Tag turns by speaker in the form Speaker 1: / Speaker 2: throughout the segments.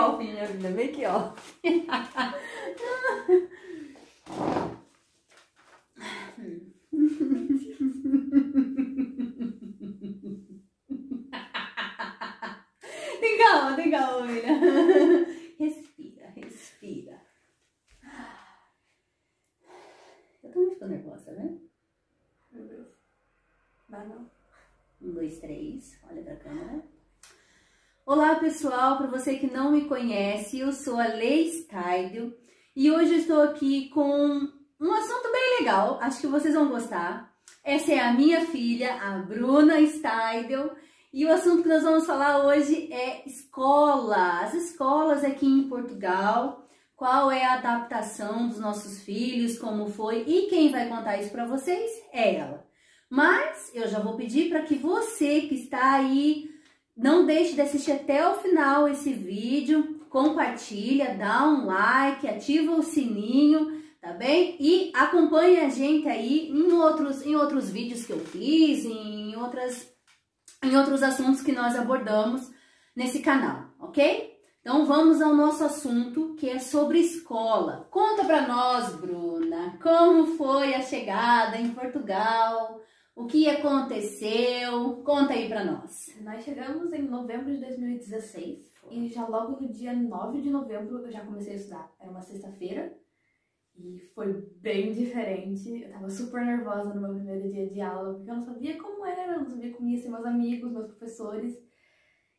Speaker 1: off, minha vida, make off. Tem calma, filha. Respira, respira. Eu também fico nervosa, né?
Speaker 2: Meu Deus. Dá não.
Speaker 1: 1, 2, 3. Olha pra câmera. Olá, pessoal. Para você que não me conhece, eu sou a Lei Steidel. E hoje eu estou aqui com um assunto bem legal. Acho que vocês vão gostar. Essa é a minha filha, a Bruna Steidel. E o assunto que nós vamos falar hoje é escola. As escolas aqui em Portugal. Qual é a adaptação dos nossos filhos, como foi. E quem vai contar isso para vocês é ela. Mas eu já vou pedir para que você que está aí, não deixe de assistir até o final esse vídeo. Compartilha, dá um like, ativa o sininho, tá bem? E acompanhe a gente aí em outros vídeos que eu fiz, em outros assuntos que nós abordamos nesse canal, ok? Então vamos ao nosso assunto, que é sobre escola. Conta pra nós, Bruna, como foi a chegada em Portugal, o que aconteceu, conta aí pra nós.
Speaker 2: Nós chegamos em novembro de 2016 e já logo no dia 9 de novembro eu já comecei a estudar. Era uma sexta-feira e foi bem diferente. Eu tava super nervosa no meu primeiro dia de aula, porque eu não sabia como era, eu não sabia como ia ser meus amigos, meus professores.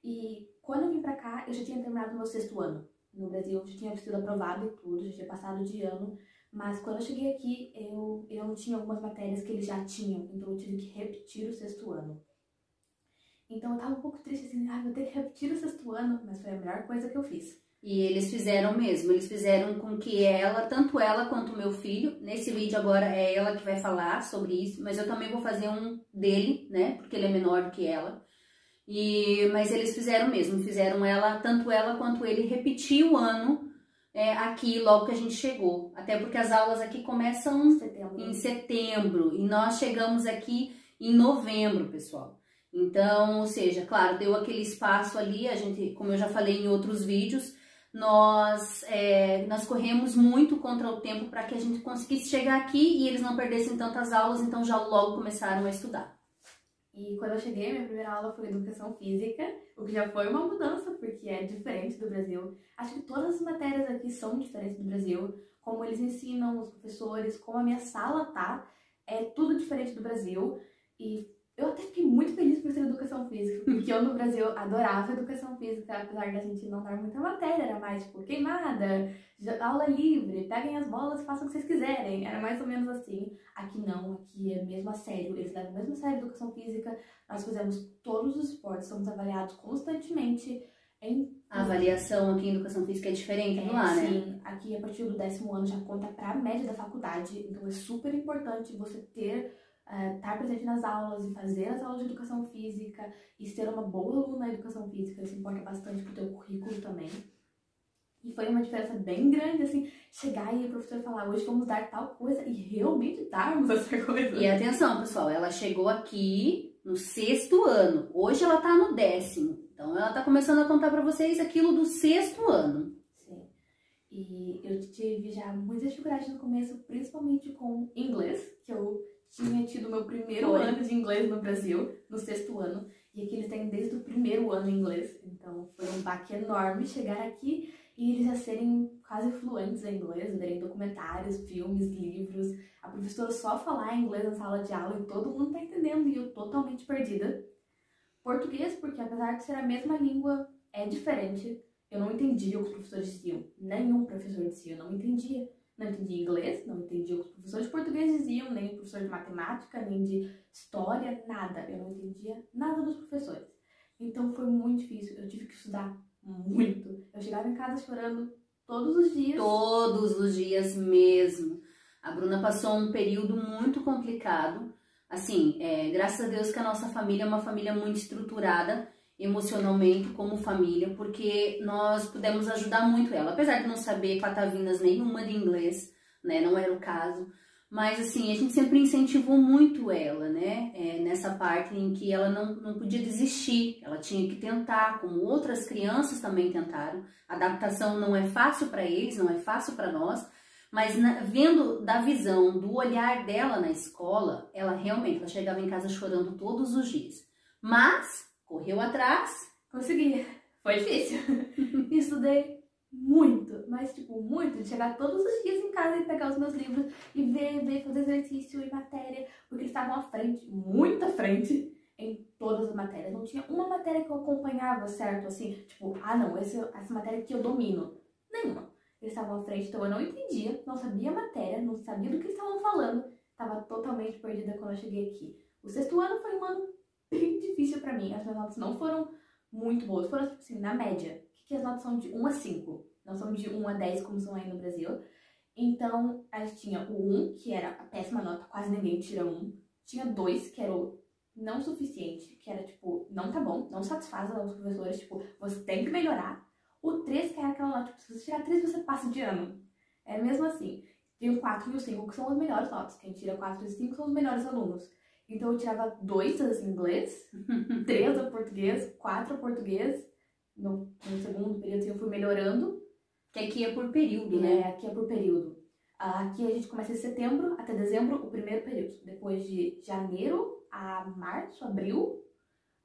Speaker 2: E quando eu vim pra cá, eu já tinha terminado o meu 6º ano. No Brasil, eu já tinha sido aprovado e tudo, já tinha passado de ano. Mas quando eu cheguei aqui, eu não tinha algumas matérias que eles já tinham. Então eu tive que repetir o 6º ano. Então eu tava um pouco triste, assim, vou ter que repetir o 6º ano. Mas foi a melhor coisa que eu fiz.
Speaker 1: E eles fizeram mesmo, eles fizeram com que tanto ela quanto o meu filho, nesse vídeo agora é ela que vai falar sobre isso, mas eu também vou fazer um dele, né, porque ele é menor do que ela. Mas eles fizeram mesmo, tanto ela quanto ele repetir o ano aqui logo que a gente chegou. Até porque as aulas aqui começam em setembro e nós chegamos aqui em novembro, pessoal. Então, ou seja, claro, deu aquele espaço ali, a gente, como eu já falei em outros vídeos, nós corremos muito contra o tempo para que a gente conseguisse chegar aqui e eles não perdessem tantas aulas, então já logo começaram a estudar.
Speaker 2: E quando eu cheguei, minha primeira aula foi Educação Física, o que já foi uma mudança, porque é diferente do Brasil. Acho que todas as matérias aqui são diferentes do Brasil, como eles ensinam, os professores, como a minha sala tá, é tudo diferente do Brasil. E eu até fiquei muito feliz por ser Educação Física, porque eu no Brasil adorava Educação Física, apesar da gente não dar muita matéria, era mais tipo queimada, aula livre, peguem as bolas e façam o que vocês quiserem, era mais ou menos assim. Aqui não, aqui é mesmo a sério, eles levam mesmo a sério a Educação Física, nós fizemos todos os esportes, somos avaliados constantemente em...
Speaker 1: A avaliação aqui em Educação Física é diferente do lá, né?
Speaker 2: Sim, aqui a partir do 10º ano já conta para a média da faculdade, então é super importante você ter... estar presente nas aulas e fazer as aulas de educação física e ser uma boa aluna na educação física, isso importa bastante pro teu currículo também. E foi uma diferença bem grande, assim, chegar e o professor falar, hoje vamos dar tal coisa e realmente darmos essa coisa.
Speaker 1: E atenção, pessoal, ela chegou aqui no 6º ano, hoje ela tá no 10º, então ela tá começando a contar pra vocês aquilo do 6º ano.
Speaker 2: Sim, e eu tive já muitas dificuldades no começo, principalmente com inglês, que eu tinha tido meu primeiro ano de inglês no Brasil, no 6º ano, e aqui eles têm desde o 1º ano em inglês, então foi um baque enorme chegar aqui e eles já serem quase fluentes em inglês, verem documentários, filmes, livros, a professora só falar inglês na sala de aula e todo mundo tá entendendo e eu totalmente perdida. Português, porque apesar de ser a mesma língua, é diferente, eu não entendia o que os professores diziam, nenhum professor dizia, eu não entendia. Não entendia inglês, não entendia o que os professores de português diziam, nem o professor de matemática, nem de história, nada. Eu não entendia nada dos professores. Então foi muito difícil, eu tive que estudar muito. Eu chegava em casa chorando todos os dias.
Speaker 1: Todos os dias mesmo. A Bruna passou um período muito complicado. Assim, graças a Deus que a nossa família é uma família muito estruturada emocionalmente como família, porque nós pudemos ajudar muito ela, apesar de não saber patavinas nenhuma de inglês, né, não era o caso, Mas, assim, a gente sempre incentivou muito ela, né? Nessa parte em que ela não podia desistir, ela tinha que tentar, como outras crianças também tentaram. A adaptação não é fácil para eles, não é fácil para nós, mas vendo da visão, do olhar dela na escola, ela chegava em casa chorando todos os dias. Mas, correu atrás.
Speaker 2: Consegui. Foi difícil. Estudei muito, mas tipo, muito, de chegar todos os dias em casa e pegar os meus livros e ver, fazer exercício e matéria, porque eles estavam à frente, muito à frente, em todas as matérias. Não tinha uma matéria que eu acompanhava, certo? Assim, tipo, não, essa matéria que eu domino. Nenhuma. Eles estavam à frente, então eu não entendia, não sabia a matéria, não sabia do que eles estavam falando, estava totalmente perdida quando eu cheguei aqui. O 6º ano foi um ano bem difícil pra mim, as minhas notas não foram muito boas, foram assim, na média, que as notas são de 1 a 5, não são de 1 a 10 como são aí no Brasil. Então, a gente tinha o 1, que era a péssima nota, quase ninguém tira 1. Tinha 2, que era o não suficiente, que era tipo, não tá bom, não satisfaz os professores, tipo, você tem que melhorar. O 3, que era aquela nota, tipo, se você tirar 3, você passa de ano. É mesmo assim. Tem o 4 e o 5, que são as melhores notas. Quem tira 4 e 5 são os melhores alunos. Então, eu tirava 2 em inglês, 3 no português, 4 no português. No segundo período, assim, eu fui melhorando.
Speaker 1: Que aqui é por período, né?
Speaker 2: Aqui é por período. Aqui a gente começa em setembro até dezembro, o primeiro período. Depois de janeiro a março, abril,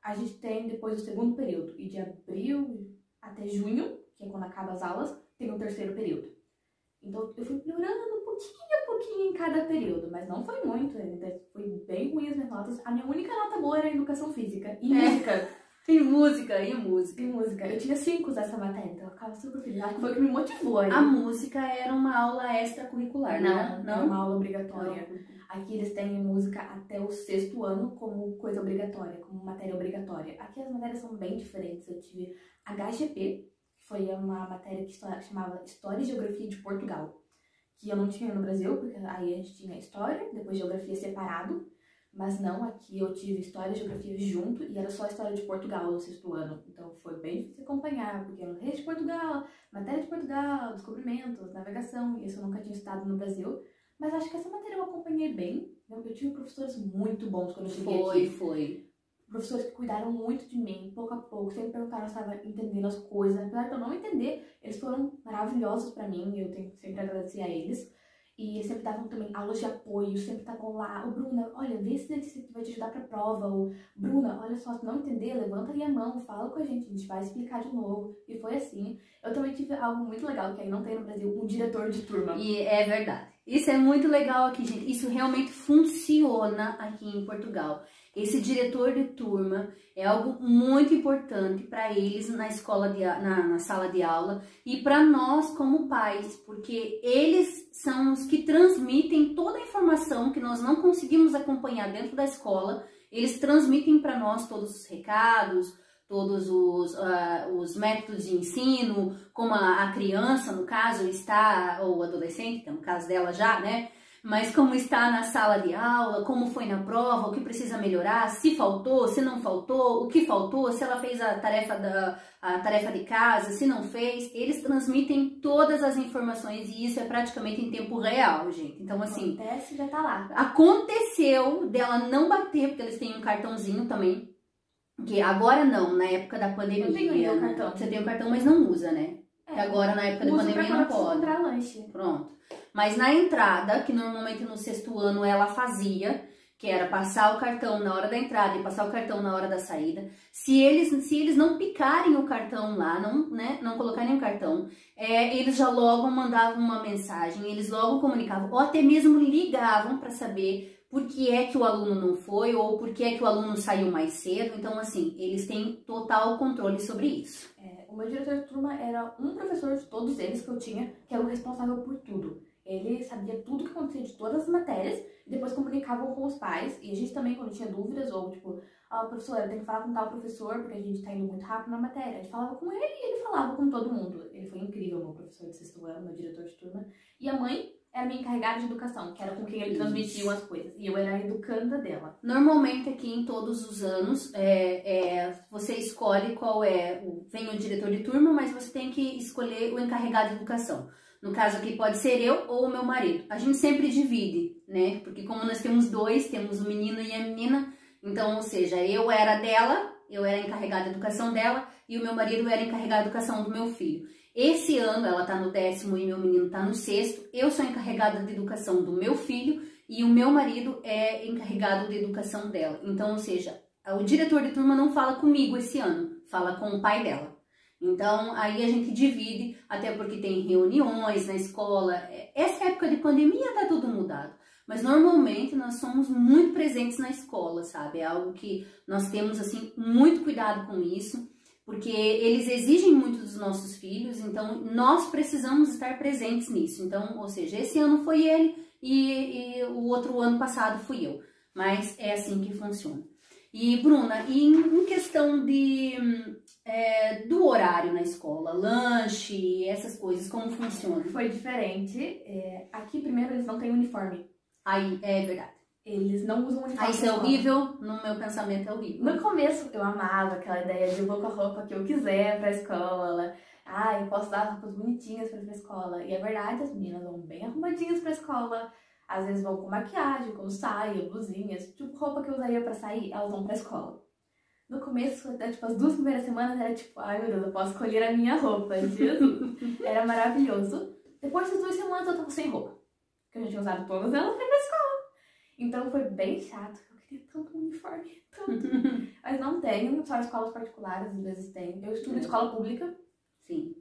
Speaker 2: a gente tem depois o segundo período. E de abril até junho, que é quando acaba as aulas, tem o terceiro período. Então eu fui melhorando pouquinho a pouquinho em cada período, mas não foi muito ainda. Foi bem ruim as minhas notas. A minha única nota boa era educação física e música.
Speaker 1: E música.
Speaker 2: E música. Eu tinha 5 dessa matéria, então eu ficava super feliz. Acho que foi o que me motivou aí.
Speaker 1: A música era uma aula extracurricular, né?
Speaker 2: Não, era uma aula obrigatória. Aqui eles têm música até o 6º ano como coisa obrigatória, como matéria obrigatória. Aqui as matérias são bem diferentes. Eu tive HGP, que foi uma matéria que chamava História e Geografia de Portugal, que eu não tinha no Brasil, porque aí a gente tinha História, depois Geografia separado. Mas não, aqui eu tive História e Geografia junto e era só História de Portugal no 6º ano. Então foi bem difícil acompanhar, porque era Reis de Portugal, Matéria de Portugal, Descobrimentos, Navegação, e isso eu nunca tinha estudado no Brasil. Mas acho que essa matéria eu acompanhei bem. Eu tive professores muito bons quando eu cheguei aqui.
Speaker 1: Foi.
Speaker 2: Professores que cuidaram muito de mim, pouco a pouco, sempre perguntaram se eu estava entendendo as coisas. Apesar de eu não entender, eles foram maravilhosos pra mim e eu tenho que sempre agradecer a eles. E eles sempre davam também aulas de apoio, sempre estavam lá. Ô, Bruna, olha, vê se vai te ajudar pra prova. Ou, Bruna, olha só, se não entender, levanta aí a mão, fala com a gente vai explicar de novo. E foi assim. Eu também tive algo muito legal, que aí não tem no Brasil, um diretor de turma.
Speaker 1: E é verdade. Isso é muito legal aqui, gente. Isso realmente funciona aqui em Portugal. Esse diretor de turma é algo muito importante para eles na escola, na sala de aula e para nós como pais, porque eles são os que transmitem toda a informação que nós não conseguimos acompanhar dentro da escola. Eles transmitem para nós todos os recados, todos os métodos de ensino, como a criança, no caso, está, ou adolescente, que é no caso dela já, né? Mas como está na sala de aula, como foi na prova, o que precisa melhorar, se faltou, se não faltou, o que faltou, se ela fez a tarefa de casa, se não fez. Eles transmitem todas as informações e isso é praticamente em tempo real, gente. Então, assim...
Speaker 2: Acontece, já tá lá.
Speaker 1: Aconteceu dela não bater, porque eles têm um cartãozinho também, que agora não, na época da pandemia.
Speaker 2: Eu tenho o cartão.
Speaker 1: Você tem o cartão, mas não usa, né? Porque agora, na época da pandemia, não pode.
Speaker 2: Comprar lanche.
Speaker 1: Pronto. Mas na entrada, que normalmente no 6º ano ela fazia, que era passar o cartão na hora da entrada e passar o cartão na hora da saída, se eles não picarem o cartão lá, não colocarem o cartão, eles já logo mandavam uma mensagem, eles logo comunicavam, ou até mesmo ligavam para saber por que é que o aluno não foi, ou por que é que o aluno saiu mais cedo. Então, assim, eles têm total controle sobre isso.
Speaker 2: O meu diretor de turma era um professor de todos eles que eu tinha, que era o responsável por tudo. Ele sabia tudo que acontecia de todas as matérias e depois comunicavam com os pais. E a gente também, quando tinha dúvidas, ou tipo, professora, tem que falar com tal professor porque a gente tá indo muito rápido na matéria. A gente falava com ele e ele falava com todo mundo. Ele foi incrível, meu professor de 6º ano, meu diretor de turma. E a mãe era minha encarregada de educação, que era com quem ele transmitia as coisas. E eu era a educanda dela.
Speaker 1: Normalmente aqui em todos os anos, você escolhe qual vem o diretor de turma, mas você tem que escolher o encarregado de educação. No caso aqui pode ser eu ou o meu marido. A gente sempre divide, né? Porque como nós temos dois, temos o menino e a menina, então, ou seja, eu era dela, eu era encarregada da educação dela e o meu marido era encarregado da educação do meu filho. Esse ano ela tá no 10º e meu menino tá no 6º, eu sou encarregada de educação do meu filho e o meu marido é encarregado de educação dela. Então, ou seja, o diretor de turma não fala comigo esse ano, fala com o pai dela. Então, aí a gente divide, até porque tem reuniões na escola. Essa época de pandemia tá tudo mudado. Mas normalmente nós somos muito presentes na escola, sabe? É algo que nós temos, assim, muito cuidado com isso, porque eles exigem muito dos nossos filhos, então nós precisamos estar presentes nisso. Então, ou seja, esse ano foi ele e o outro ano passado fui eu. Mas é assim que funciona. E, Bruna, em questão do horário na escola, lanche, essas coisas, como funciona?
Speaker 2: Foi diferente. Aqui, primeiro, eles não têm uniforme.
Speaker 1: Aí, é verdade.
Speaker 2: Eles não usam uniforme.
Speaker 1: Aí isso é horrível, no meu pensamento é horrível.
Speaker 2: No começo, eu amava aquela ideia de eu vou com a roupa que eu quiser pra escola. Eu posso dar roupas bonitinhas pra ir pra escola. E é verdade, as meninas vão bem arrumadinhas pra escola. Às vezes vão com maquiagem, com saia, blusinhas. Tipo, roupa que eu usaria pra sair, elas vão pra escola. No começo, tipo, as 2 primeiras semanas era tipo, ai meu Deus, eu posso escolher a minha roupa. Jesus. Era maravilhoso. Depois das 2 semanas eu tava sem roupa. Porque eu já tinha usado todas elas pra ir pra escola. Então foi bem chato. Eu queria tanto uniforme, tanto. Mas não tem, só escolas particulares às vezes tem. Eu estudo em escola pública.
Speaker 1: Sim.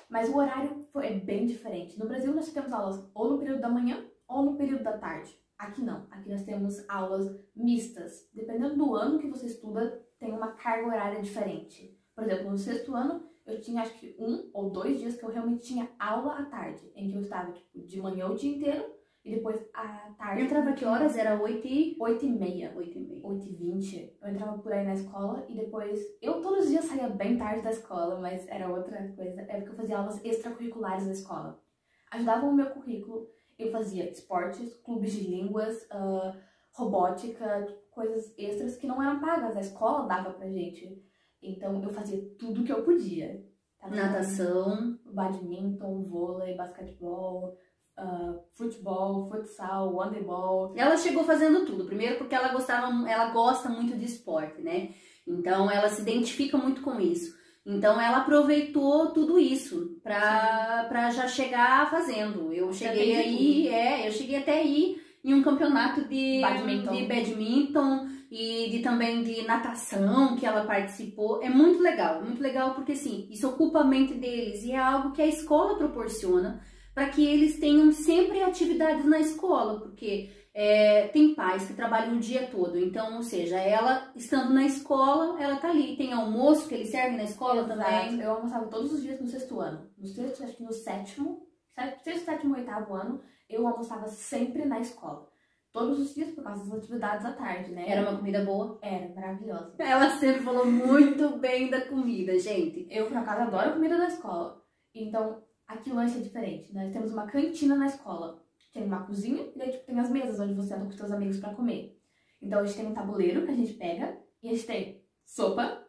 Speaker 2: Mas o horário é bem diferente. No Brasil nós temos aulas ou no período da manhã ou no período da tarde. Aqui não. Aqui nós temos aulas mistas. Dependendo do ano que você estuda, tem uma carga horária diferente. Por exemplo, no 6º ano, eu tinha acho que 1 ou 2 dias que eu realmente tinha aula à tarde. Em que eu estava tipo, de manhã o dia inteiro e depois à tarde.
Speaker 1: Entrava que horas? Era 8h30?
Speaker 2: 8h30.
Speaker 1: 8h30.
Speaker 2: 8h20. Eu entrava por aí na escola e depois... Eu todos os dias saía bem tarde da escola, mas era outra coisa. É porque eu fazia aulas extracurriculares na escola. Ajudavam o meu currículo. Eu fazia esportes, clubes de línguas, robótica, coisas extras que não eram pagas. A escola dava pra gente. Então eu fazia tudo que eu podia.
Speaker 1: Natação.
Speaker 2: Badminton, vôlei, basquetebol... futebol, futsal, handebol.
Speaker 1: Ela chegou fazendo tudo. Primeiro porque ela gosta muito de esporte, né? Então ela se identifica muito com isso. Então ela aproveitou tudo isso pra já chegar fazendo. Eu cheguei até aí em um campeonato de badminton e também de natação que ela participou. É muito legal porque assim, isso ocupa a mente deles e é algo que a escola proporciona para que eles tenham sempre atividades na escola, porque tem pais que trabalham o dia todo, então, ou seja, ela estando na escola, ela tá ali, tem almoço que eles servem na escola. Exato. Também.
Speaker 2: Eu almoçava todos os dias no 6º ano, acho que no 7º, 8º ano, eu almoçava sempre na escola. Todos os dias por causa das atividades à tarde, né?
Speaker 1: Era uma comida boa?
Speaker 2: Era, maravilhosa.
Speaker 1: Ela sempre falou muito bem da comida, gente.
Speaker 2: Eu, por acaso, adoro a comida da escola. Então, aqui o lanche é diferente. Nós temos uma cantina na escola. Tem uma cozinha e daí tipo, tem as mesas onde você anda com os seus amigos pra comer. Então a gente tem um tabuleiro que a gente pega e a gente tem sopa,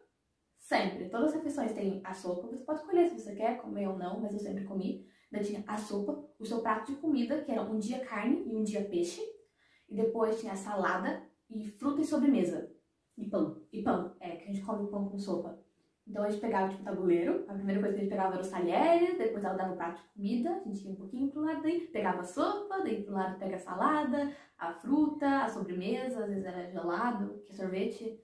Speaker 2: sempre. Todas as refeições tem a sopa. Você pode escolher se você quer comer ou não, mas eu sempre comi. Daí tinha a sopa, o seu prato de comida, que era um dia carne e um dia peixe. E depois tinha a salada e fruta e sobremesa.
Speaker 1: E pão.
Speaker 2: E pão, que a gente come pão com sopa. Então a gente pegava tipo o tabuleiro, a primeira coisa que a gente pegava era os talheres, depois ela dava o prato de comida, a gente ia um pouquinho pro lado, daí pegava a sopa, daí pro lado pega a salada, a fruta, a sobremesa, às vezes era gelado, que é sorvete.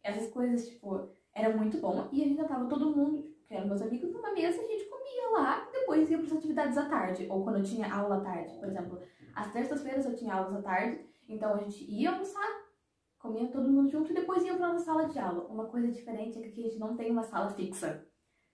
Speaker 2: Essas coisas, tipo, era muito bom. E a gente tava todo mundo, que eram meus amigos, numa mesa, a gente comia lá e depois ia pras atividades à tarde. Ou quando eu tinha aula à tarde, por exemplo, às terças-feiras eu tinha aulas à tarde, então a gente ia almoçar, comia todo mundo junto e depois ia pra nossa sala de aula. Uma coisa diferente é que aqui a gente não tem uma sala fixa.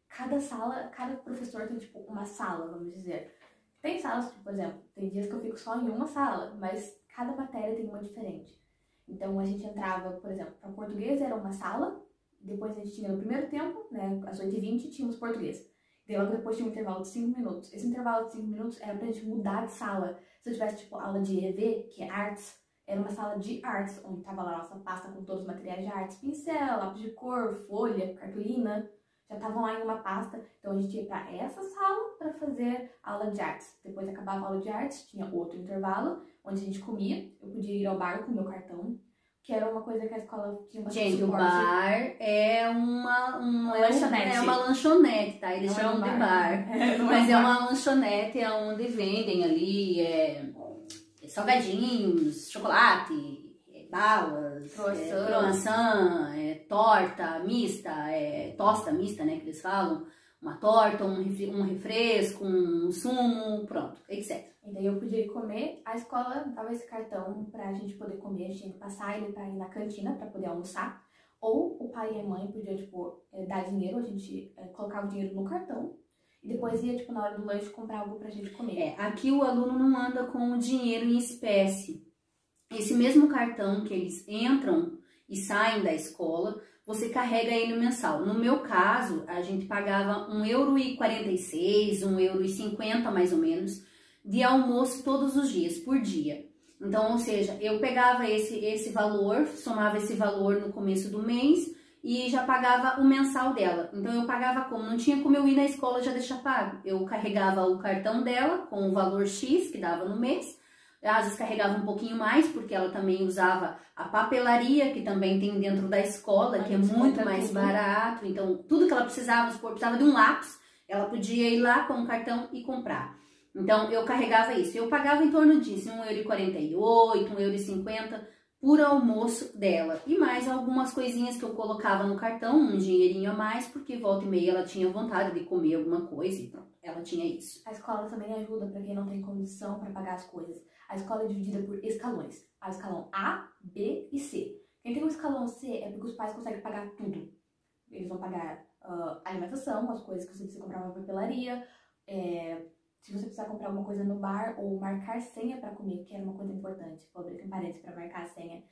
Speaker 2: Cada professor tem, tipo, uma sala, vamos dizer. Tem salas, tipo, por exemplo, tem dias que eu fico só em uma sala, mas cada matéria tem uma diferente. Então a gente entrava, por exemplo, para português era uma sala, depois a gente tinha no primeiro tempo, né, às 8h20, tínhamos português. Daí logo depois tinha um intervalo de 5 minutos. Esse intervalo de 5 minutos era pra gente mudar de sala. Se eu tivesse, tipo, aula de EV, que é artes, era uma sala de artes, onde tava lá a nossa pasta com todos os materiais de artes, pincel, lápis de cor, folha, cartolina. já estavam lá em uma pasta. Então a gente ia para essa sala para fazer aula de artes. Depois acabava a aula de artes, tinha outro intervalo, onde a gente comia. Eu podia ir ao bar com o meu cartão, que era uma coisa que a escola tinha bastante
Speaker 1: Gente,
Speaker 2: suporte.
Speaker 1: o bar é uma
Speaker 2: lanchonete.
Speaker 1: É uma lanchonete, tá? Eles
Speaker 2: Não é
Speaker 1: chamam
Speaker 2: um
Speaker 1: de
Speaker 2: bar.
Speaker 1: bar. Mas é uma lanchonete onde vendem ali salgadinhos, chocolate, balas, croissant, torta mista, tosta mista, né, que eles falam. Uma torta, um refresco, um sumo, pronto, etc.
Speaker 2: E daí eu podia ir comer, a escola dava esse cartão pra gente poder comer, a gente tinha que passar ele pra ir na cantina pra poder almoçar. Ou o pai e a mãe podiam, tipo, dar dinheiro, a gente colocava o dinheiro no cartão e depois ia, tipo, na hora do lanche comprar algo pra gente comer.
Speaker 1: Aqui o aluno não anda com o dinheiro em espécie. Esse mesmo cartão que eles entram e saem da escola, você carrega ele mensal. No meu caso, a gente pagava €1,46, €1,50 mais ou menos, de almoço todos os dias, por dia. Então, ou seja, eu pegava esse valor, somava esse valor no começo do mês e já pagava o mensal dela. Então, eu pagava como? Não tinha como eu ir na escola e já deixar pago. Eu carregava o cartão dela com o valor X que dava no mês. Às vezes carregava um pouquinho mais, porque ela também usava a papelaria, que também tem dentro da escola, que é muito mais barato. Então, tudo que ela precisava, precisava de um lápis, ela podia ir lá com o cartão e comprar. Então, eu carregava isso. Eu pagava em torno disso, €1,48, €1,50 por almoço dela. E mais algumas coisinhas que eu colocava no cartão, um dinheirinho a mais, porque volta e meia ela tinha vontade de comer alguma coisa e pronto, ela tinha isso.
Speaker 2: A escola também ajuda para quem não tem condição para pagar as coisas. A escola é dividida por escalões. A escalão A, B e C. Quem tem o escalão C é porque os pais conseguem pagar tudo. Eles vão pagar alimentação, as coisas que você precisa comprar na papelaria, se você precisar comprar alguma coisa no bar ou marcar senha para comer, que era uma coisa importante, vou abrir aqui um parênteses para marcar a senha,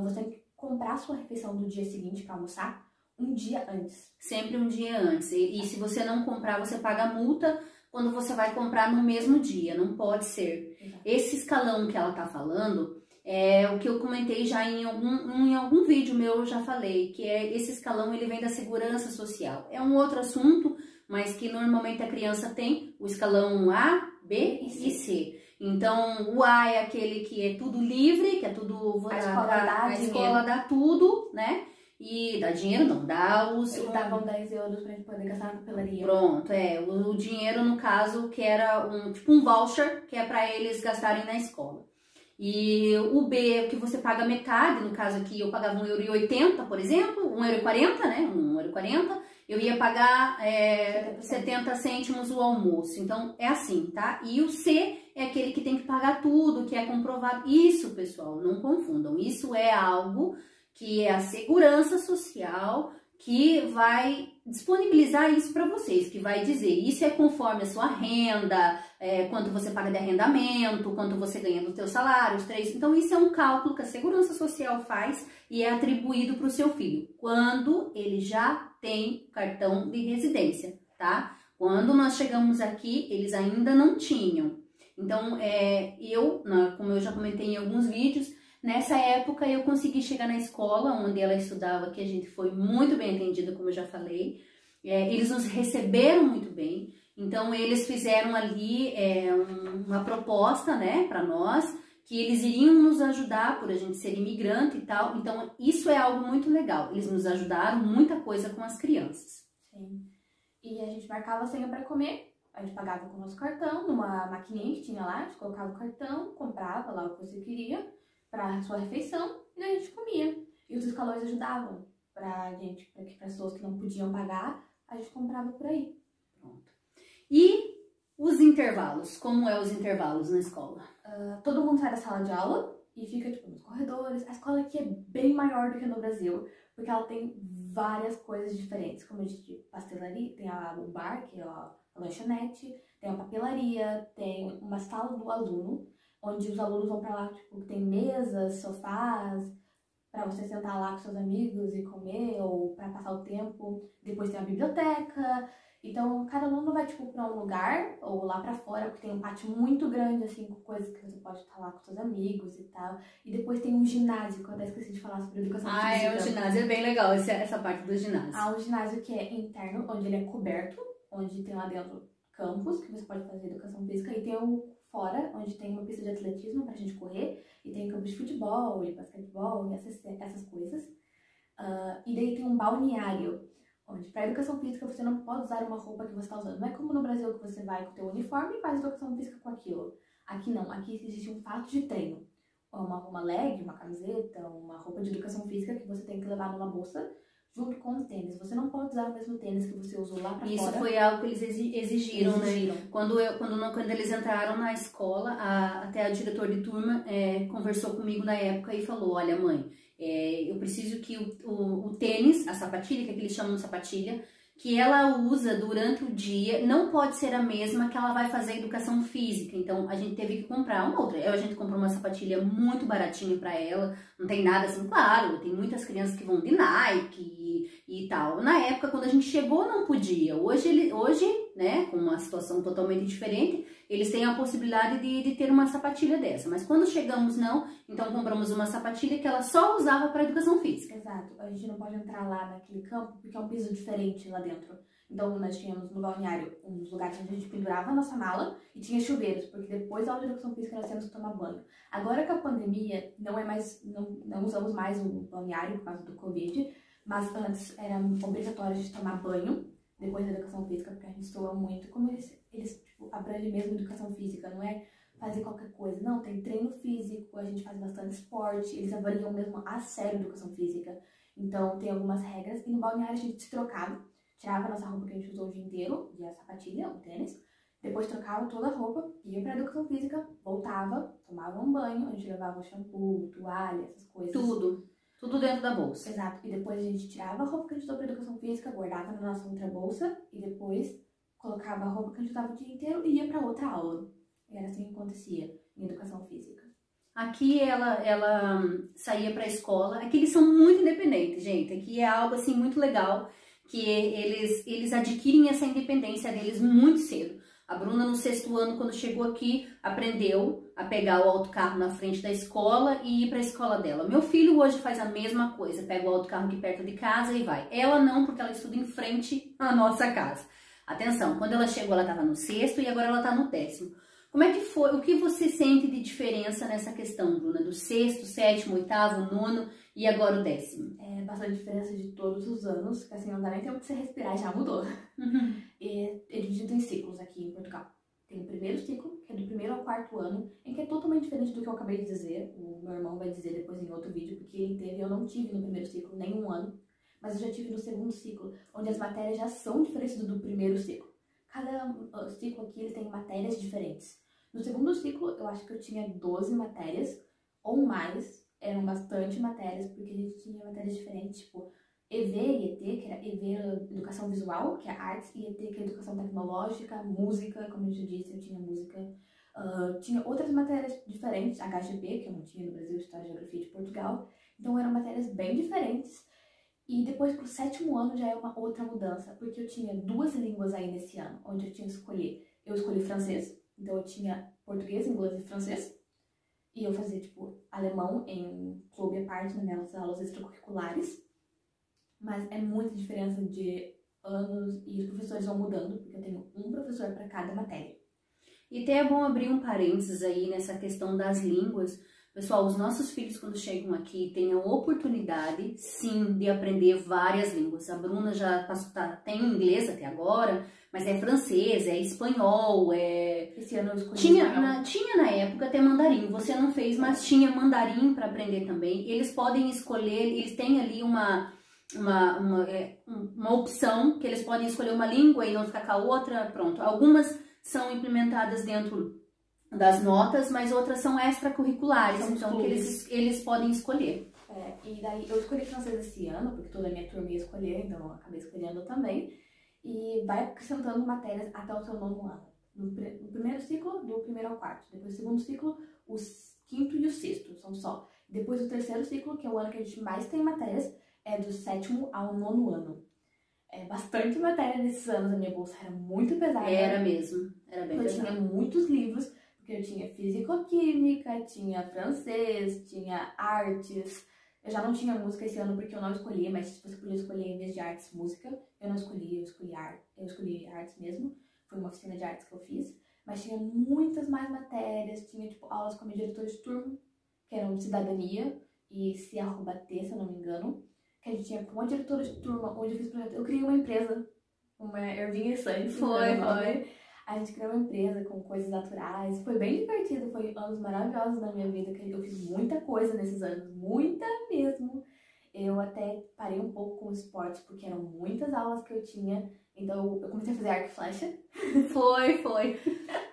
Speaker 2: você tem que comprar a sua refeição do dia seguinte para almoçar um dia antes.
Speaker 1: Sempre um dia antes. E se você não comprar, você paga multa quando você vai comprar no mesmo dia. Não pode ser.
Speaker 2: Exato.
Speaker 1: Esse escalão que ela tá falando é o que eu comentei já em algum vídeo meu, eu já falei, que esse escalão ele vem da segurança social. É um outro assunto, mas que normalmente a criança tem o escalão A, B e C. Então, o A é aquele que é tudo livre, que é tudo... A escola dá tudo, né? E dá dinheiro não, dá os...
Speaker 2: Eles davam €10 pra gente poder gastar na papelaria.
Speaker 1: Pronto, o dinheiro no caso que era tipo um voucher, que é pra eles gastarem na escola. E o B, que você paga metade, no caso aqui eu pagava €1,80, por exemplo, €1,40, né? €1,40. Eu ia pagar 70 cêntimos o almoço. Então, é assim, tá? E o C é aquele que tem que pagar tudo, que é comprovado. Isso, pessoal, não confundam. Isso é algo que é a segurança social que vai disponibilizar isso para vocês, que vai dizer, isso é conforme a sua renda, quanto você paga de arrendamento, quanto você ganha do seu salário, os 3. Então, isso é um cálculo que a segurança social faz e é atribuído para o seu filho, quando ele já tem cartão de residência, tá? Quando nós chegamos aqui, eles ainda não tinham. Então, como eu já comentei em alguns vídeos, nessa época eu consegui chegar na escola onde ela estudava, que a gente foi muito bem atendida, como eu já falei. Eles nos receberam muito bem, então eles fizeram ali uma proposta, né, para nós, que eles iriam nos ajudar por a gente ser imigrante e tal. Então isso é algo muito legal, eles nos ajudaram muita coisa com as crianças.
Speaker 2: Sim. E a gente marcava a senha para comer, a gente pagava com o nosso cartão, numa maquininha que tinha lá, a gente colocava o cartão, comprava lá o que você queria para sua refeição e daí a gente comia. E os escalões ajudavam pra gente, para pessoas que não podiam pagar, a gente comprava por aí.
Speaker 1: Pronto. E os intervalos, como os intervalos na escola?
Speaker 2: Todo mundo sai da sala de aula e fica tipo nos corredores. A escola aqui é bem maior do que no Brasil, porque ela tem várias coisas diferentes, como eu disse, pastelaria, tem o bar, que é a lanchonete, tem a papelaria, tem uma sala do aluno, onde os alunos vão pra lá, tipo, tem mesas, sofás, pra você sentar lá com seus amigos e comer, ou pra passar o tempo. Depois tem a biblioteca, Então, cada aluno vai, tipo, pra um lugar, ou lá pra fora, porque tem um pátio muito grande, assim, com coisas que você pode estar lá com seus amigos e tal. E depois tem um ginásio, que eu até esqueci de falar sobre educação física.
Speaker 1: Ah, é, o ginásio é bem legal, essa parte do ginásio.
Speaker 2: Há um ginásio que é interno, onde ele é coberto, onde tem lá dentro campos, que você pode fazer educação física, e tem um fora, onde tem uma pista de atletismo pra gente correr, e tem campos de futebol e basquetebol e essas coisas. E daí tem um balneário, onde para educação física você não pode usar uma roupa que você está usando. Não é como no Brasil que você vai com o teu uniforme e faz educação física com aquilo. Aqui não, aqui existe um fato de treino. Uma leg, uma camiseta, uma roupa de educação física que você tem que levar numa bolsa junto com o tênis. Você não pode usar o mesmo tênis que você usou lá pra fora.
Speaker 1: Isso foi algo que eles exigiram, né? Quando eles entraram na escola, até a diretora de turma conversou comigo na época e falou, olha mãe, eu preciso que o tênis, a sapatilha, que eles chamam de sapatilha, que ela usa durante o dia, não pode ser a mesma que ela vai fazer educação física. Então, a gente teve que comprar uma outra. A gente comprou uma sapatilha muito baratinha pra ela, não tem nada assim, claro, tem muitas crianças que vão de Nike e tal. Na época, quando a gente chegou, não podia. Hoje, né, com uma situação totalmente diferente, eles têm a possibilidade de ter uma sapatilha dessa. Mas quando chegamos, não. Então, compramos uma sapatilha que ela só usava para educação física.
Speaker 2: Exato. A gente não pode entrar lá naquele campo porque é um piso diferente lá dentro. Então, nós tínhamos no balneário uns lugares onde a gente pendurava a nossa mala e tinha chuveiros, porque depois da aula de educação física nós temos que tomar banho. Agora que a pandemia não usamos mais o balneário por causa do Covid, mas antes era obrigatório a gente tomar banho depois da educação física, porque a gente soa muito. Como eles tipo, abrangem mesmo educação física, não é fazer qualquer coisa. Não, tem treino físico, a gente faz bastante esporte, eles avaliam mesmo a sério a educação física. Então, tem algumas regras. E no balneário a gente se trocava, tirava a nossa roupa que a gente usou o dia inteiro, e a sapatilha, o tênis. Depois trocava toda a roupa, ia pra educação física, voltava, tomava um banho, a gente levava shampoo, toalha, essas coisas.
Speaker 1: Tudo dentro da bolsa.
Speaker 2: Exato. E depois a gente tirava a roupa que a gente usou pra educação física, guardava na nossa outra bolsa, e depois colocava a roupa que a gente usava o dia inteiro e ia pra outra aula. E era assim que acontecia em educação física.
Speaker 1: Aqui ela saía pra escola. Aqui eles são muito independentes, gente. Aqui é algo assim muito legal, que eles adquirem essa independência deles muito cedo. A Bruna, no 6º ano, quando chegou aqui, aprendeu a pegar o autocarro na frente da escola e ir para a escola dela. Meu filho hoje faz a mesma coisa, pega o autocarro aqui perto de casa e vai. Ela não, porque ela estuda em frente à nossa casa. Atenção, quando ela chegou, ela estava no 6º e agora ela está no 10º. Como é que foi? O que você sente de diferença nessa questão, Bruna? Do 6º, 7º, 8º, 9º e agora o 10º?
Speaker 2: É bastante diferença de todos os anos, que assim, não dá nem tempo de você respirar, já mudou. É dividido em ciclos aqui em Portugal. Tem o primeiro ciclo, que é do 1º ao 4º ano, em que é totalmente diferente do que eu acabei de dizer. O meu irmão vai dizer depois em outro vídeo, porque ele teve, eu não tive no primeiro ciclo nenhum ano, mas eu já tive no 2º ciclo, onde as matérias já são diferentes do primeiro ciclo. Cada ciclo aqui ele tem matérias diferentes. No 2º ciclo, eu acho que eu tinha 12 matérias, ou mais, eram bastante matérias, porque a gente tinha matérias diferentes, tipo EV e ET, que era EV educação visual, que é artes, e ET, que é educação tecnológica, música, como eu já disse, eu tinha música. Tinha outras matérias diferentes, HGP, que eu não tinha no Brasil, História e Geografia de Portugal, então eram matérias bem diferentes. E depois pro 7º ano já é uma outra mudança, porque eu tinha 2 línguas aí nesse ano, onde eu tinha que escolher. Eu escolhi francês, então eu tinha português, inglês e francês. E eu fazia, tipo, alemão em clube à parte, nas minhas aulas extracurriculares. Mas é muita diferença de anos e os professores vão mudando, porque eu tenho um professor para cada matéria.
Speaker 1: E até é bom abrir um parênteses aí nessa questão das línguas. Pessoal, os nossos filhos quando chegam aqui têm a oportunidade, sim, de aprender várias línguas. A Bruna já tem inglês até agora, mas é francês, é espanhol,
Speaker 2: Esse ano eu escolhi
Speaker 1: tinha na época até mandarim. Você não fez, mas tinha mandarim para aprender também. Eles podem escolher, eles têm ali uma opção que eles podem escolher uma língua e não ficar com a outra, pronto. Algumas são implementadas dentro das notas, mas outras são extracurriculares, então que eles podem escolher.
Speaker 2: E daí eu escolhi francês esse ano, porque toda a minha turma ia escolher, então eu acabei escolhendo também. E vai acrescentando matérias até o seu 9º ano. No primeiro ciclo, do 1º ao 4º. Depois, no 2º ciclo, o 5º e o 6º, são só. Depois, o 3º ciclo, que é o ano que a gente mais tem matérias, é do 7º ao 9º ano. bastante matéria nesses anos. A minha bolsa era muito pesada.
Speaker 1: Era mesmo, era bem pesada.
Speaker 2: Eu tinha muitos livros, porque eu tinha físico-química, tinha francês, tinha artes. Eu já não tinha música esse ano porque eu não escolhi, mas se você podia escolher em vez de artes, música. Eu não escolhi, eu escolhi artes mesmo. Foi uma oficina de artes que eu fiz. Mas tinha muitas mais matérias, tinha tipo aulas com a minha diretora de turma, que eram cidadania e C+T, se eu não me engano. Que a gente tinha uma diretora de turma, onde eu fiz projeto. Eu criei uma empresa, uma ervinha Science.
Speaker 1: Foi.
Speaker 2: A gente criou uma empresa com coisas naturais. Foi bem divertido, foi anos maravilhosos na minha vida, que eu fiz muita coisa nesses anos, muita mesmo. Eu até parei um pouco com o esporte, porque eram muitas aulas que eu tinha. Então eu comecei a fazer arco e flecha.
Speaker 1: Foi.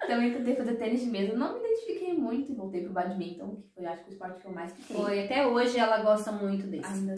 Speaker 2: Também tentei fazer tênis de mesa. Não me identifiquei muito e voltei pro badminton, que foi, acho que, o esporte que eu mais fiquei.
Speaker 1: Foi, até hoje ela gosta muito desse.
Speaker 2: Ainda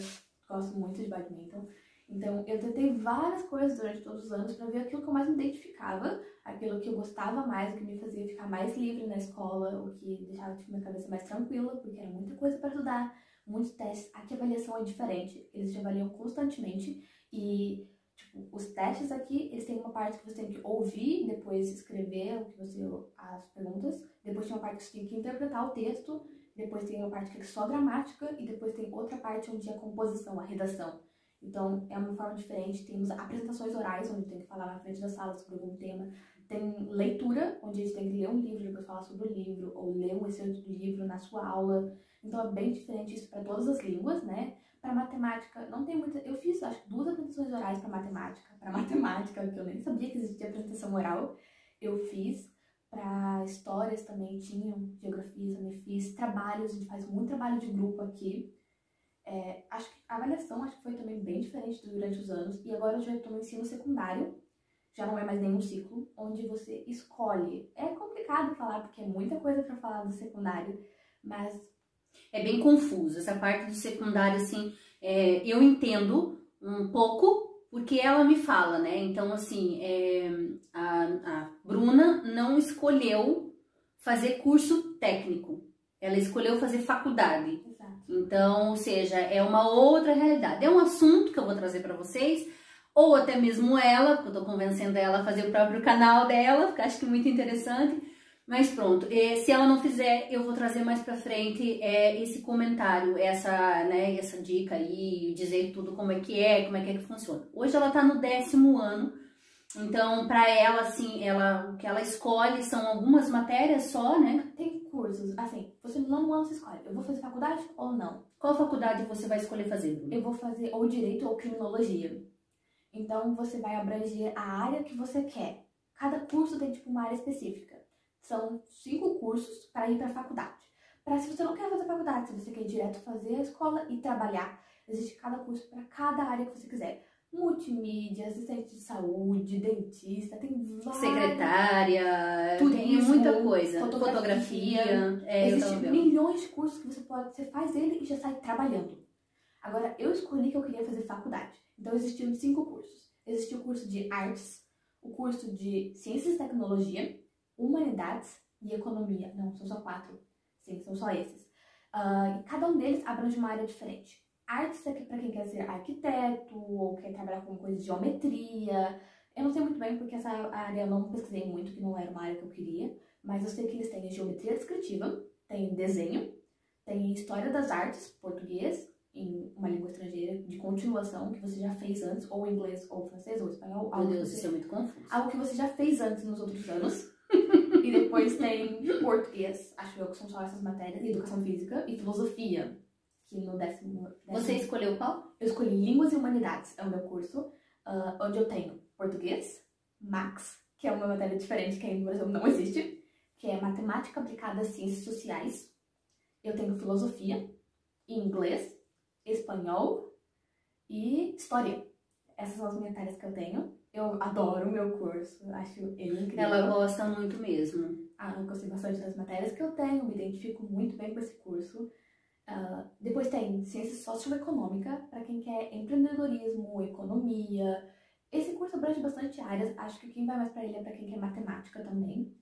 Speaker 2: gosto muito de badminton. Então eu tentei várias coisas durante todos os anos para ver aquilo que eu mais me identificava, aquilo que eu gostava mais, o que me fazia ficar mais livre na escola, o que deixava tipo, minha cabeça mais tranquila, porque era muita coisa para estudar, muitos testes. Aqui a avaliação é diferente, eles te avaliam constantemente e tipo, os testes aqui, eles têm uma parte que você tem que ouvir, depois escrever o que você, as perguntas, depois tem uma parte que você tem que interpretar o texto, depois tem uma parte que é só gramática e depois tem outra parte onde é a composição, a redação. Então, é uma forma diferente. Temos apresentações orais, onde tem que falar na frente da sala sobre algum tema. Tem leitura, onde a gente tem que ler um livro e depois falar sobre o livro, ou ler um excerto do livro na sua aula. Então, é bem diferente isso para todas as línguas, né? Para matemática, não tem muita... Eu fiz, acho que 2 apresentações orais para matemática. Para matemática, que eu nem sabia que existia apresentação oral, eu fiz. Para histórias também tinham, geografia também fiz. Trabalhos, a gente faz muito trabalho de grupo aqui. Acho que a avaliação foi também bem diferente durante os anos. E agora eu já estou no ensino secundário, já não é mais nenhum ciclo, onde você escolhe. É complicado falar, porque é muita coisa para falar do secundário, mas...
Speaker 1: É bem confuso, essa parte do secundário, assim, eu entendo um pouco, porque ela me fala, né? Então, assim, a Bruna não escolheu fazer curso técnico, ela escolheu fazer faculdade.
Speaker 2: Exato.
Speaker 1: Então, ou seja, é uma outra realidade. É um assunto que eu vou trazer para vocês, ou até mesmo ela, porque eu tô convencendo ela a fazer o próprio canal dela, porque acho que é muito interessante. Mas pronto, se ela não fizer, eu vou trazer mais pra frente esse comentário, essa dica aí, dizer tudo como é que funciona. Hoje ela tá no 10º ano, então pra ela, assim, o que ela escolhe são algumas matérias só, né?
Speaker 2: Tem cursos, assim, você no nono ano você escolhe, eu vou fazer faculdade ou não?
Speaker 1: Qual faculdade você vai escolher fazer, Bruno?
Speaker 2: Eu vou fazer ou Direito ou Criminologia. Então você vai abranger a área que você quer. Cada curso tem tipo uma área específica. São 5 cursos para ir para a faculdade. Para se você não quer fazer faculdade, se você quer ir direto fazer a escola e trabalhar, existe cada curso para cada área que você quiser. Multimídia, assistente de saúde, dentista, tem várias...
Speaker 1: Secretária,
Speaker 2: turismo,
Speaker 1: tem muita coisa.
Speaker 2: Fotografia. Existem milhões de cursos que você faz ele e já sai trabalhando. Agora, eu escolhi que eu queria fazer faculdade. Então, existiam 5 cursos. Existia o curso de artes, o curso de ciências e tecnologia, humanidades e economia. Não, são só 4. Sim, são só esses. E cada um deles abrange uma área diferente. Artes é para quem quer ser arquiteto ou quer trabalhar com coisa de geometria. Eu não sei muito bem porque essa área eu não pesquisei muito, que não era uma área que eu queria. Mas eu sei que eles têm geometria descritiva, tem desenho, tem história das artes, português, em uma língua estrangeira de continuação, que você já fez antes, ou inglês, ou francês, ou espanhol.
Speaker 1: Meu Deus, isso é muito confuso.
Speaker 2: Algo que você já fez antes nos outros anos. E depois tem português, acho eu que são só essas matérias, e educação física e filosofia, que no 10º...
Speaker 1: Você escolheu qual?
Speaker 2: Eu escolhi Línguas e Humanidades, é o meu curso, onde eu tenho português, Max, que é uma matéria diferente que aí no Brasil não existe, que é Matemática Aplicada às Ciências Sociais. Eu tenho filosofia, inglês, espanhol e história. Essas são as matérias que eu tenho. Eu adoro o meu curso, acho ele incrível.
Speaker 1: Ela gosta muito mesmo.
Speaker 2: Eu gostei bastante das matérias que eu tenho, me identifico muito bem com esse curso. Depois tem Ciência Socioeconômica, para quem quer empreendedorismo, economia. Esse curso abrange bastante áreas, acho que quem vai mais para ele é para quem quer matemática também.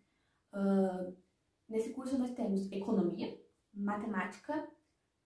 Speaker 2: Nesse curso nós temos economia, matemática,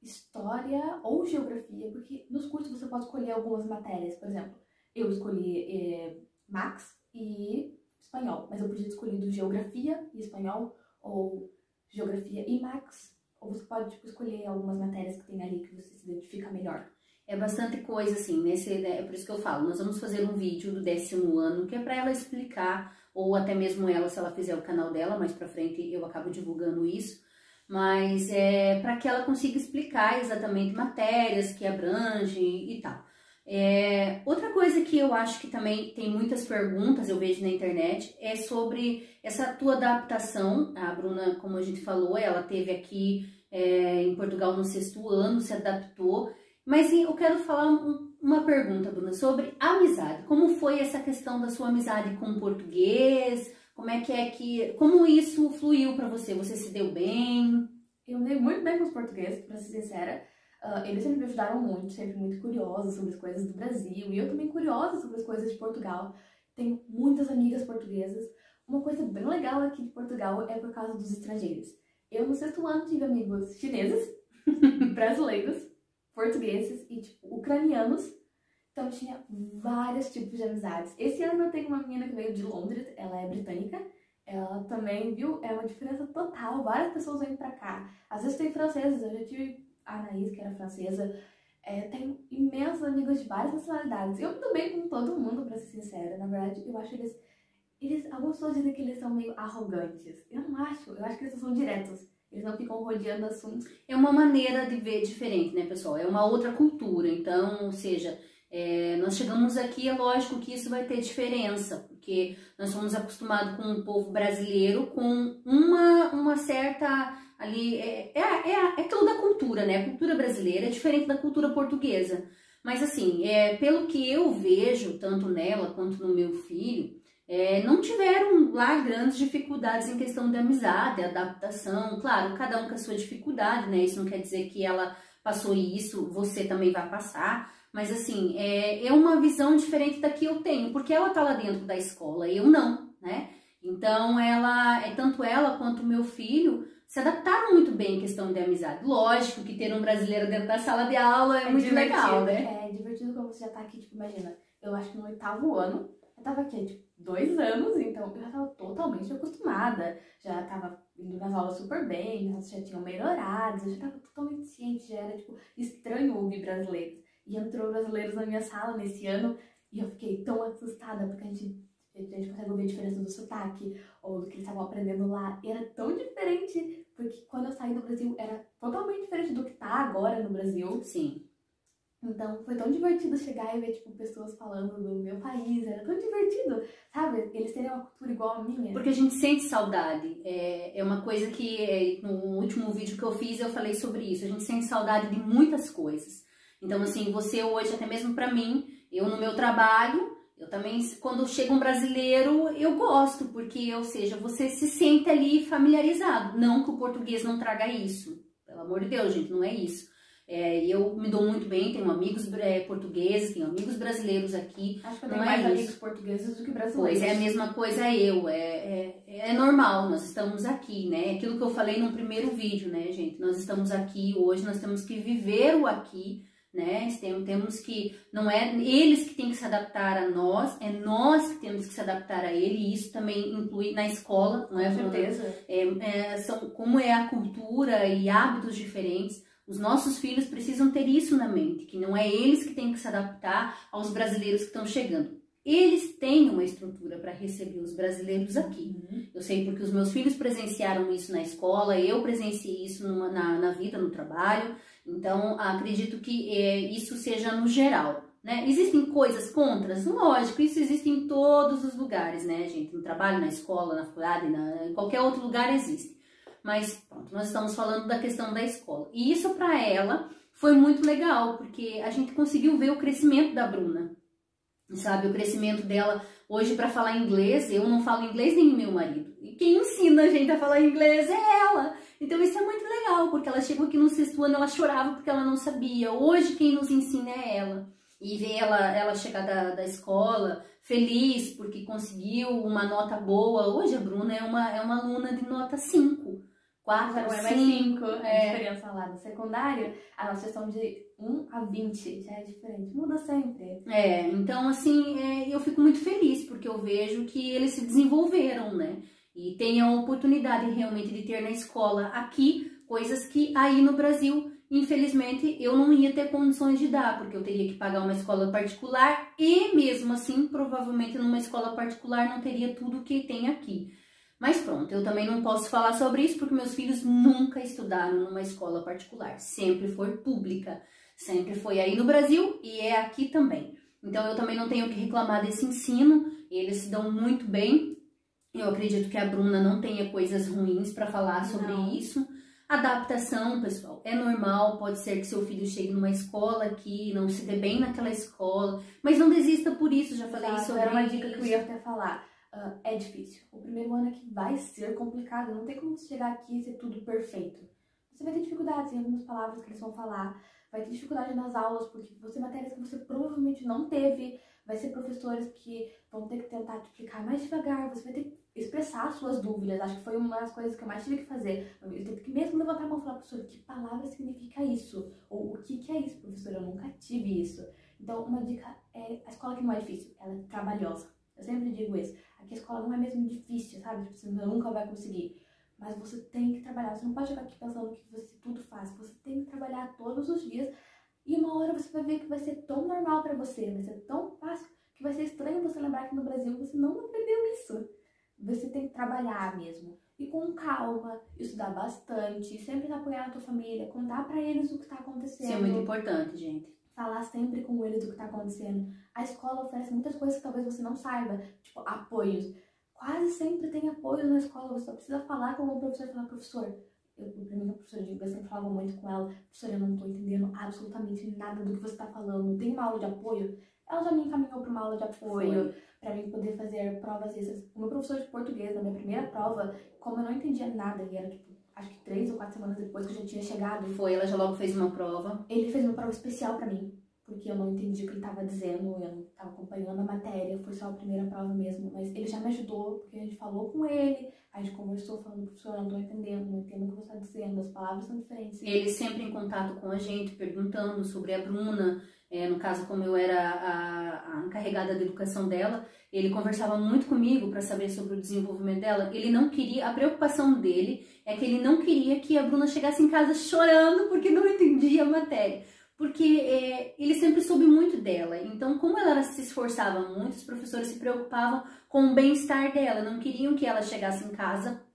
Speaker 2: história ou geografia, porque nos cursos você pode escolher algumas matérias, por exemplo, eu escolhi Max e espanhol, mas eu podia ter escolhido geografia e espanhol, ou geografia e Max, ou você pode tipo, escolher algumas matérias que tem ali que você se identifica melhor.
Speaker 1: É bastante coisa, assim, é por isso que eu falo, nós vamos fazer um vídeo do 10º ano, que é para ela explicar, ou até mesmo ela, se ela fizer o canal dela, mais pra frente eu acabo divulgando isso, mas é para que ela consiga explicar exatamente matérias que abrangem e tal. Outra coisa que eu acho que também tem muitas perguntas, eu vejo na internet, é sobre essa tua adaptação. A Bruna, como a gente falou, ela teve aqui em Portugal no 6º ano, se adaptou. Mas eu quero falar uma pergunta, Bruna, sobre amizade. Como foi essa questão da sua amizade com o português? Como isso fluiu para você? Você se deu bem?
Speaker 2: Eu me dei muito bem com os portugueses, pra ser sincera. Eles sempre me ajudaram muito, sempre muito curiosa sobre as coisas do Brasil. E eu também curiosa sobre as coisas de Portugal. Tenho muitas amigas portuguesas. Uma coisa bem legal aqui de Portugal é por causa dos estrangeiros. Eu no 6º ano tive amigos chineses, brasileiros, portugueses e, tipo, ucranianos. Então tinha vários tipos de amizades. Esse ano eu tenho uma menina que veio de Londres, ela é britânica. Ela também, viu, é uma diferença total. Várias pessoas vêm pra cá. Às vezes tem franceses, eu já tive a Anaís, que era francesa. Tenho imensos amigos de várias nacionalidades. Eu me dou bem com todo mundo, pra ser sincera. Na verdade, eu acho eles algumas pessoas dizem que eles são meio arrogantes. Eu não acho, eu acho que eles são diretos. Eles não ficam rodeando assuntos.
Speaker 1: É uma maneira de ver diferente, né, pessoal? É uma outra cultura. Então, ou seja, nós chegamos aqui, é lógico que isso vai ter diferença, porque nós somos acostumados com o povo brasileiro com uma certa ali, aquilo da cultura, né? A cultura brasileira é diferente da cultura portuguesa. Mas assim, pelo que eu vejo, tanto nela quanto no meu filho, não tiveram lá grandes dificuldades em questão de amizade, adaptação. Claro, cada um com a sua dificuldade, né? Isso não quer dizer que ela passou isso, você também vai passar. Mas assim, é uma visão diferente da que eu tenho, porque ela tá lá dentro da escola, eu não, né? Então, tanto ela quanto o meu filho se adaptaram muito bem em questão de amizade. Lógico que ter um brasileiro dentro da sala de aula é muito legal, né?
Speaker 2: É divertido quando você já tá aqui, tipo, imagina, eu acho que no 8º ano, eu tava aqui, tipo, 2 anos, então eu já tava totalmente acostumada, já tava indo nas aulas super bem, minhas aulas já tinham melhorado, eu já tava totalmente ciente, já era, tipo, estranho ouvir brasileiros. E entrou brasileiros na minha sala nesse ano e eu fiquei tão assustada, porque a gente consegue ouvir a diferença do sotaque ou do que eles estavam aprendendo lá. E era tão diferente, porque quando eu saí do Brasil era totalmente diferente do que tá agora no Brasil.
Speaker 1: Sim.
Speaker 2: Então foi tão divertido chegar e ver, tipo, pessoas falando do meu país, era tão divertido, sabe? Eles terem uma cultura igual a minha.
Speaker 1: Porque a gente sente saudade, é uma coisa que no último vídeo que eu fiz eu falei sobre isso, a gente sente saudade de muitas coisas. Então assim, você hoje, até mesmo pra mim, eu no meu trabalho, eu também, quando chega um brasileiro, eu gosto, porque, ou seja, você se sente ali familiarizado, não que o português não traga isso, pelo amor de Deus, gente, não é isso. Eu me dou muito bem, tenho amigos portugueses, tenho amigos brasileiros aqui.
Speaker 2: Acho que eu tenho mais amigos portugueses do que brasileiros.
Speaker 1: Pois é, a mesma coisa é normal, nós estamos aqui, né? Aquilo que eu falei no primeiro vídeo, né, gente? Nós estamos aqui hoje, nós temos que viver o aqui, né? Temos que, não é eles que têm que se adaptar a nós, é nós que temos que se adaptar a ele, e isso também inclui na escola, não é?
Speaker 2: Com certeza.
Speaker 1: Como é a cultura e hábitos diferentes. Os nossos filhos precisam ter isso na mente, que não é eles que têm que se adaptar aos brasileiros que estão chegando. Eles têm uma estrutura para receber os brasileiros aqui. Eu sei porque os meus filhos presenciaram isso na escola, eu presenciei isso na vida, no trabalho. Então, acredito que isso seja no geral, né? Existem coisas contras? Lógico, isso existe em todos os lugares, né, gente? No trabalho, na escola, na faculdade, em qualquer outro lugar existe. Mas, pronto, nós estamos falando da questão da escola. E isso para ela foi muito legal, porque a gente conseguiu ver o crescimento da Bruna, sabe? O crescimento dela hoje para falar inglês. Eu não falo inglês nem meu marido. E quem ensina a gente a falar inglês é ela. Então isso é muito legal, porque ela chegou aqui no 6º ano, ela chorava porque ela não sabia. Hoje quem nos ensina é ela. E ver ela chegar da escola feliz porque conseguiu uma nota boa. Hoje a Bruna é uma aluna de nota 5. 4,
Speaker 2: já não é mais 5. A diferença lá no secundário, a nossa são de 1 a 20, já é diferente. Muda sempre.
Speaker 1: Então assim, eu fico muito feliz, porque eu vejo que eles se desenvolveram, né? E tem a oportunidade realmente de ter na escola aqui coisas que aí no Brasil, infelizmente, eu não ia ter condições de dar, porque eu teria que pagar uma escola particular e mesmo assim, provavelmente numa escola particular não teria tudo que tem aqui. Mas pronto, eu também não posso falar sobre isso porque meus filhos nunca estudaram numa escola particular, sempre foi pública, sempre foi aí no Brasil e é aqui também. Então eu também não tenho que reclamar desse ensino, eles se dão muito bem. Eu acredito que a Bruna não tenha coisas ruins para falar sobre isso. Adaptação, pessoal, é normal, pode ser que seu filho chegue numa escola aqui, não se dê bem naquela escola, mas não desista por isso, já falei sobre
Speaker 2: era uma dica que eu ia até falar. É difícil. O primeiro ano aqui vai ser complicado, não tem como você chegar aqui e ser tudo perfeito. Você vai ter dificuldades em algumas palavras que eles vão falar, vai ter dificuldade nas aulas, porque vão ser matérias que você provavelmente não teve, vai ser professores que vão ter que tentar te explicar mais devagar, você vai ter que expressar suas dúvidas. Acho que foi uma das coisas que eu mais tive que fazer. Eu tive que mesmo levantar a mão e falar, professor, que palavra significa isso? Ou o que é isso, professor? Eu nunca tive isso. Então, uma dica é, a escola aqui não é difícil, ela é trabalhosa. Eu sempre digo isso. Aqui a escola não é mesmo difícil, sabe? Tipo, você nunca vai conseguir. Mas você tem que trabalhar. Você não pode chegar aqui pensando que você tudo faz. Você tem que trabalhar todos os dias. E uma hora você vai ver que vai ser tão normal pra você, vai ser tão fácil, que vai ser estranho você lembrar que no Brasil você não aprendeu isso. Você tem que trabalhar mesmo. E com calma, estudar bastante, sempre apoiar a tua família, contar pra eles o que tá acontecendo.
Speaker 1: Isso é muito importante, gente.
Speaker 2: Falar sempre com eles do que tá acontecendo. A escola oferece muitas coisas que talvez você não saiba, tipo apoios. Quase sempre tem apoio na escola, você só precisa falar com o professor e falar, professor, pra mim, a professora de inglês, sempre falava muito com ela, professora, eu não tô entendendo absolutamente nada do que você tá falando, tem uma aula de apoio? Ela já me encaminhou pra uma aula de apoio, pra mim poder fazer provas extras. O meu professor de português, na minha primeira prova, como eu não entendia nada, e era tipo, acho que 3 ou 4 semanas depois que eu já tinha chegado.
Speaker 1: Ela já logo fez uma prova.
Speaker 2: Ele fez uma prova especial pra mim, porque eu não entendi o que ele tava dizendo, eu não tava acompanhando a matéria, foi só a primeira prova mesmo, mas ele já me ajudou, porque a gente falou com ele, a gente conversou falando, professor, eu não tô entendendo, não entendo o que você tá dizendo, as palavras são diferentes.
Speaker 1: Ele sempre em contato com a gente, perguntando sobre a Bruna, no caso, como eu era a encarregada da educação dela, ele conversava muito comigo para saber sobre o desenvolvimento dela. Ele não queria, a preocupação dele é que ele não queria que a Bruna chegasse em casa chorando porque não entendia a matéria. Porque ele sempre soube muito dela. Então, como ela se esforçava muito, os professores se preocupavam com o bem-estar dela. Não queriam que ela chegasse em casa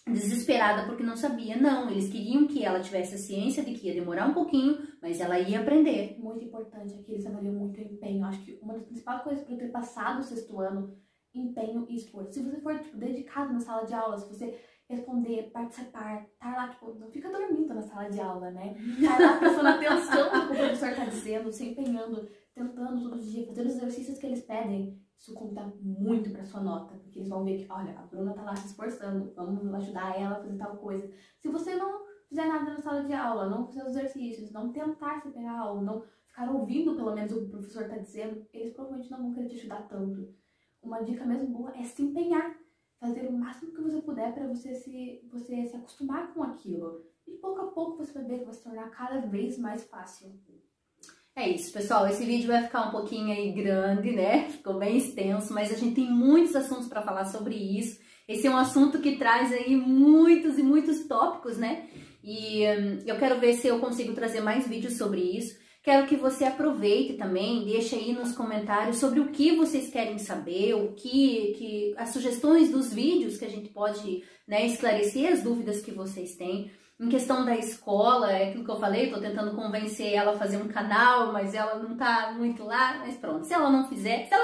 Speaker 1: desesperada porque não sabia. Não, eles queriam que ela tivesse a ciência de que ia demorar um pouquinho, mas ela ia aprender.
Speaker 2: Muito importante é que eles avaliam muito o empenho. Acho que uma das principais coisas para eu ter passado o 6º ano, empenho e esforço. Se você for tipo, dedicado na sala de aula, se você responder, participar, tá lá, tipo, não fica dormindo na sala de aula, né? Tá lá prestando atenção no que o professor tá dizendo, se empenhando, tentando todo dia, fazer os exercícios que eles pedem. Isso conta muito pra sua nota, porque eles vão ver que, olha, a Bruna tá lá se esforçando, vamos ajudar ela a fazer tal coisa. Se você não fizer nada na sala de aula, não fizer os exercícios, não tentar se pegar aula, não ficar ouvindo pelo menos o que o professor tá dizendo, eles provavelmente não vão querer te ajudar tanto. Uma dica mesmo boa é se empenhar, fazer o máximo que você puder para você se acostumar com aquilo. E pouco a pouco você vai ver que vai se tornar cada vez mais fácil.
Speaker 1: É isso, pessoal. Esse vídeo vai ficar um pouquinho aí grande, né? Ficou bem extenso, mas a gente tem muitos assuntos para falar sobre isso. Esse é um assunto que traz aí muitos e muitos tópicos, né? E eu quero ver se eu consigo trazer mais vídeos sobre isso. Quero que você aproveite também, deixe aí nos comentários sobre o que vocês querem saber, as sugestões dos vídeos que a gente pode, né, esclarecer as dúvidas que vocês têm. Em questão da escola, é aquilo que eu falei, tô tentando convencer ela a fazer um canal, mas ela não tá muito lá, mas pronto. Se ela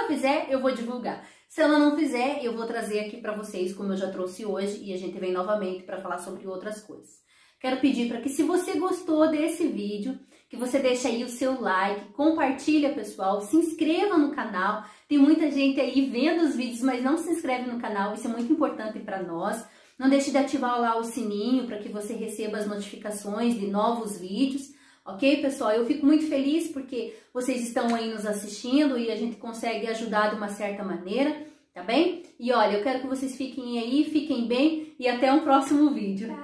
Speaker 1: fizer, eu vou divulgar. Se ela não fizer, eu vou trazer aqui pra vocês, como eu já trouxe hoje, e a gente vem novamente pra falar sobre outras coisas. Quero pedir para que, se você gostou desse vídeo, que você deixe aí o seu like, compartilha, pessoal, se inscreva no canal. Tem muita gente aí vendo os vídeos, mas não se inscreve no canal, isso é muito importante para nós. Não deixe de ativar lá o sininho para que você receba as notificações de novos vídeos, ok, pessoal? Eu fico muito feliz porque vocês estão aí nos assistindo e a gente consegue ajudar de uma certa maneira, tá bem? E olha, eu quero que vocês fiquem aí, fiquem bem e até um próximo vídeo.